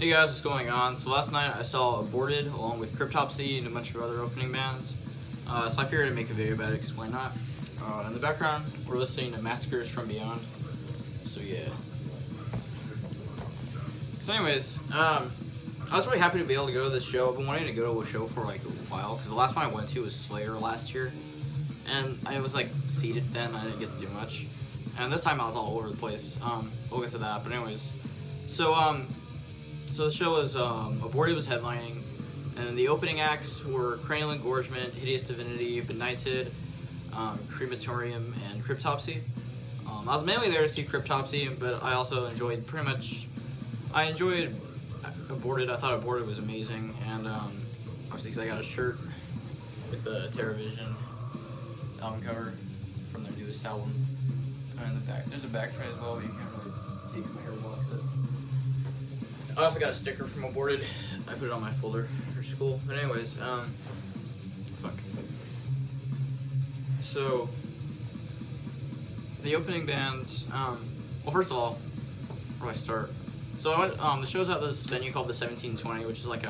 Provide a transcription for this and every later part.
Hey guys, what's going on? So last night I saw Aborted along with Cryptopsy and a bunch of other opening bands. So I figured I'd make a video about it, explain that. In the background, we're listening to Massacres from Beyond. So yeah. So anyways, I was really happy to be able to go to this show. I've been wanting to go to a show for like a while, because the last one I went to was Slayer last year. And I was like seated then, I didn't get to do much. And this time I was all over the place. We'll get to that, but anyways. So the show was, Aborted was headlining, and the opening acts were Cranial Engorgement, Hideous Divinity, Benighted, Crematorium, and Cryptopsy. I was mainly there to see Cryptopsy, but I also enjoyed I enjoyed Aborted. I thought Aborted was amazing, and obviously because I got a shirt with the TerraVision album cover from their newest album. And in the back, there's a backtrack as well, but you can't really see because my hair blocks it. I also got a sticker from Aborted. I put it on my folder for school. But anyways, fuck. So, the opening bands, well, first of all, where do I start? So I went, the show's at this venue called the 1720, which is like,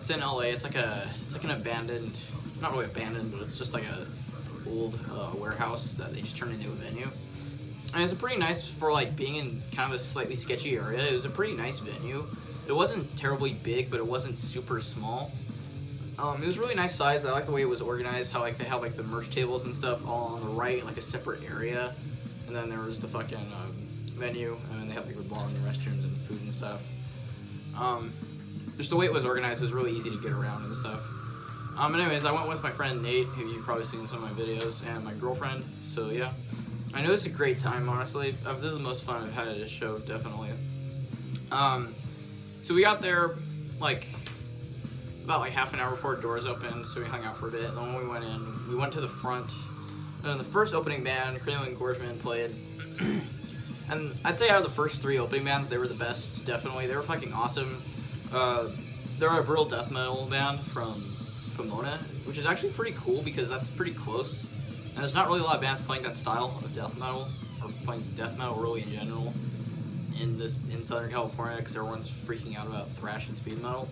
it's in LA. It's like an abandoned, not really abandoned, but it's just like a old warehouse that they just turned into a venue. And it's a pretty nice, for like being in kind of a slightly sketchy area, it was a pretty nice venue. It wasn't terribly big, but it wasn't super small. It was really nice size. I like the way it was organized, how like they have like the merch tables and stuff all on the right, like a separate area. And then there was the fucking venue, and then they have like the bar and the restrooms and food and stuff. Just the way it was organized was really easy to get around and stuff. But anyways, I went with my friend Nate, who you've probably seen in some of my videos, and my girlfriend, so yeah. I know it's a great time, honestly. This is the most fun I've had at a show, definitely. So we got there, like, about like half an hour before doors opened, so we hung out for a bit. And then when we went in, we went to the front. And the first opening band, Cranial Engorgement, played. And I'd say out of the first three opening bands, they were the best, definitely. They were fucking awesome. They're a brutal death metal band from Pomona, which is actually pretty cool because that's pretty close. And there's not really a lot of bands playing that style of death metal, or playing death metal really in general, in Southern California, because everyone's freaking out about thrash and speed metal.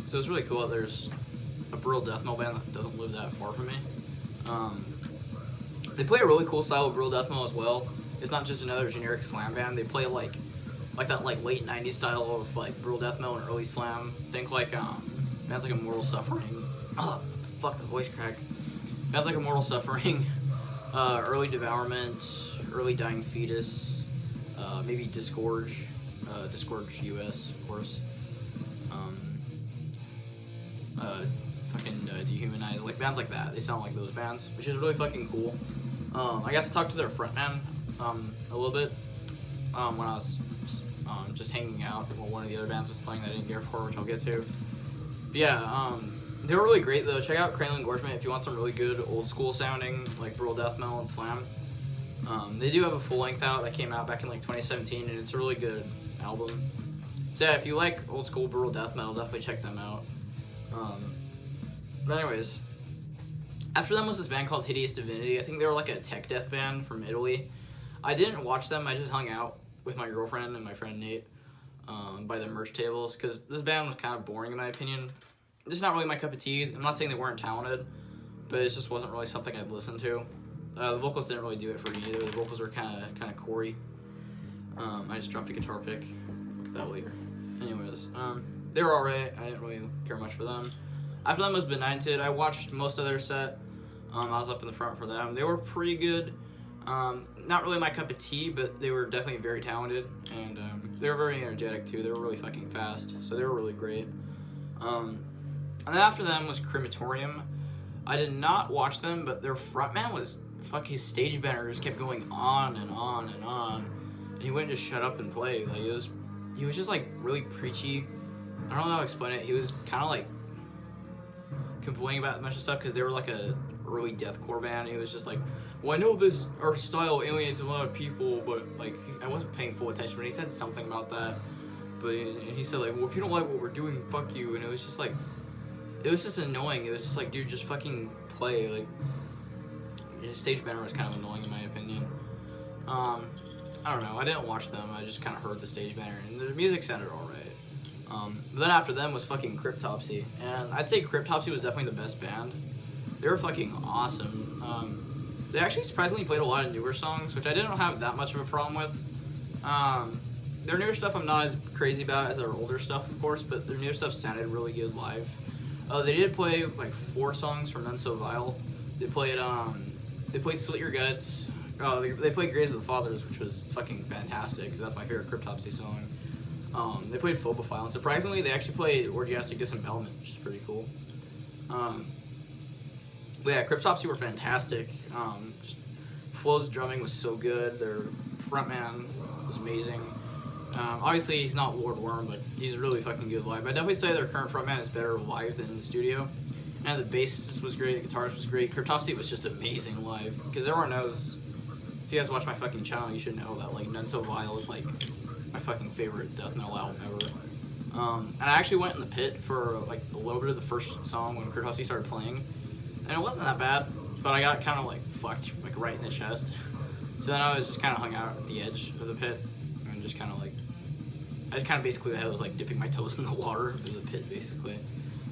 So it's really cool that there's a brutal death metal band that doesn't live that far from me. They play a really cool style of brutal death metal as well. It's not just another generic slam band. They play like that like late '90s style of like brutal death metal and early slam. Think like bands like Immortal Suffering. Oh, fuck, the voice crack. Bands like Immortal Suffering, Early Devourment, Early Dying Fetus, maybe Disgorge, Disgorge US, of course. Fucking Dehumanize, like bands like that. They sound like those bands, which is really fucking cool. I got to talk to their frontman a little bit when I was just hanging out while one of the other bands was playing that I didn't care for, which I'll get to. But yeah, they were really great though. Check out Cranial Engorgement if you want some really good old school sounding like brutal death metal and slam. They do have a full length out that came out back in like 2017, and it's a really good album. So yeah, if you like old school brutal death metal, definitely check them out. But anyways, after them was this band called Hideous Divinity. I think they were like a tech death band from Italy. I didn't watch them. I just hung out with my girlfriend and my friend Nate by the merch tables, because this band was kind of boring in my opinion. Just not really my cup of tea. I'm not saying they weren't talented, but it just wasn't really something I'd listen to. The vocals didn't really do it for me either. The vocals were kind of chorey. I just dropped a guitar pick. Look at that later. Anyways, they were alright. I didn't really care much for them. After them was Benighted. I watched most of their set. I was up in the front for them. They were pretty good. Not really my cup of tea, but they were definitely very talented, and they were very energetic too. They were really fucking fast, so they were really great. And then after them was Crematorium. I did not watch them, but their frontman was fucking stage bender, just kept going on and on and on, and he wouldn't just shut up and play. Like he was just like really preachy. I don't know how to explain it. He was kind of like complaining about a bunch of stuff because they were like a early deathcore band. He was just like, well, I know our style alienates a lot of people, but like I wasn't paying full attention. But he said something about that. But he said like, well, if you don't like what we're doing, fuck you. And it was just like, it was just annoying. It was just like, dude, just fucking play. Like, his stage banner was kind of annoying in my opinion. I don't know. I didn't watch them. I just kind of heard the stage banner, and their music sounded alright. But then after them was fucking Cryptopsy, and I'd say Cryptopsy was definitely the best band. They were fucking awesome. They actually surprisingly played a lot of newer songs, which I didn't have that much of a problem with. Their newer stuff I'm not as crazy about as their older stuff, of course, but their newer stuff sounded really good live. They did play like 4 songs from None So Vile. They played Slit Your Guts. They played Graves of the Fathers, which was fucking fantastic, because that's my favorite Cryptopsy song. They played Phobophile, and surprisingly, they actually played Orgiastic Disembowelment, which is pretty cool. But yeah, Cryptopsy were fantastic. Just Flo's drumming was so good. Their frontman was amazing. Obviously, he's not Lord Worm, but he's really fucking good live. I definitely say their current frontman is better live than in the studio. And the bassist was great, the guitarist was great. Cryptopsy was just amazing live. Because everyone knows, if you guys watch my fucking channel, you should know that like None So Vile is like my fucking favorite death metal album ever. And I actually went in the pit for like a little bit of the first song when Cryptopsy started playing. And it wasn't that bad, but I got kind of like fucked like right in the chest. So then I was just kind of hung out at the edge of the pit and just kind of like, I just kind of basically I was like dipping my toes in the water of the pit basically.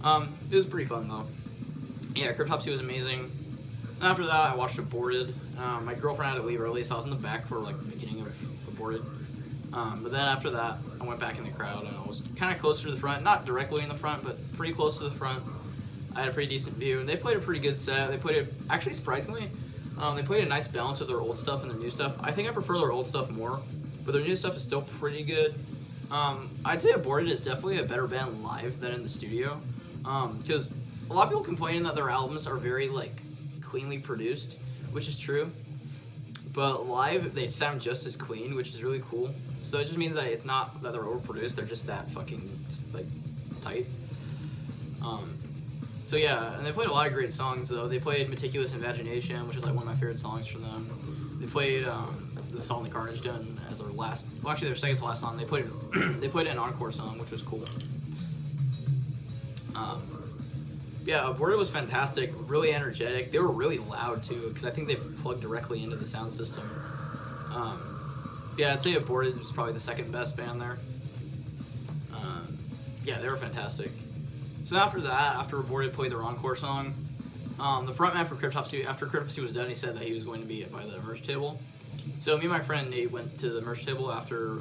It was pretty fun though. Yeah, Cryptopsy was amazing. And after that, I watched Aborted. My girlfriend had to leave early, so I was in the back for like the beginning of Aborted. But then after that, I went back in the crowd and I was kind of closer to the front, not directly in the front, but pretty close to the front. I had a pretty decent view, and they played a pretty good set. They played actually surprisingly, they played a nice balance of their old stuff and their new stuff. I think I prefer their old stuff more, but their new stuff is still pretty good. I'd say Aborted is definitely a better band live than in the studio, because a lot of people complain that their albums are very like cleanly produced, which is true, but live they sound just as clean, which is really cool. So it just means that it's not that they're overproduced, they're just that fucking like tight. So yeah, and they played a lot of great songs though. They played Meticulous Imagination, which is like one of my favorite songs from them. They played the song The Carnage Done as their last, well actually their second to last song. They played they played an encore song, which was cool. Yeah, Aborted was fantastic, really energetic. They were really loud too, because I think they plugged directly into the sound system. Yeah, I'd say Aborted was probably the second best band there. Yeah, they were fantastic. So after that, after Aborted played their encore song, the frontman for Cryptopsy, after Cryptopsy was done, he said that he was going to be by the merch table. So me and my friend Nate went to the merch table after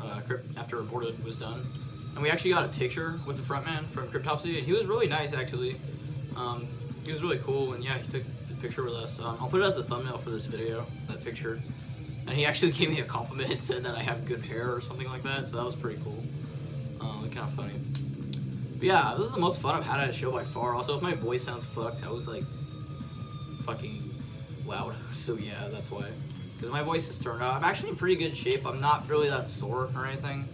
Aborted was done, and we actually got a picture with the frontman from Cryptopsy, and he was really nice actually. He was really cool, and yeah, he took the picture with us. I'll put it as the thumbnail for this video, that picture. And he actually gave me a compliment and said that I have good hair or something like that, so that was pretty cool. Kind of funny. But yeah, this is the most fun I've had at a show by far. Also, if my voice sounds fucked, I was like fucking loud. So yeah, that's why. Because my voice is turned out. I'm actually in pretty good shape. I'm not really that sore or anything.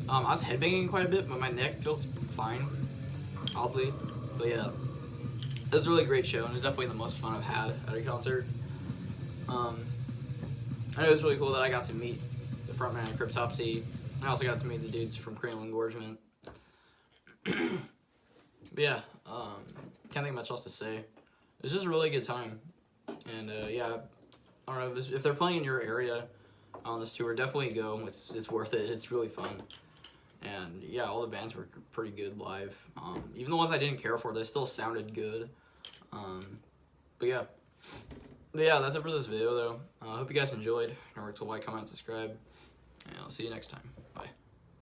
I was headbanging quite a bit, but my neck feels fine, oddly. But yeah, it was a really great show, and it was definitely the most fun I've had at a concert. And it was really cool that I got to meet the frontman of Cryptopsy. I also got to meet the dudes from Cranial Engorgement. But yeah, can't think much else to say. It was just a really good time. And yeah, I don't know, if they're playing in your area on this tour, definitely go. It's worth it. It's really fun. And yeah, all the bands were pretty good live. Even the ones I didn't care for, they still sounded good. But yeah, that's it for this video though. I hope you guys enjoyed. Remember to like, comment, subscribe, and I'll see you next time.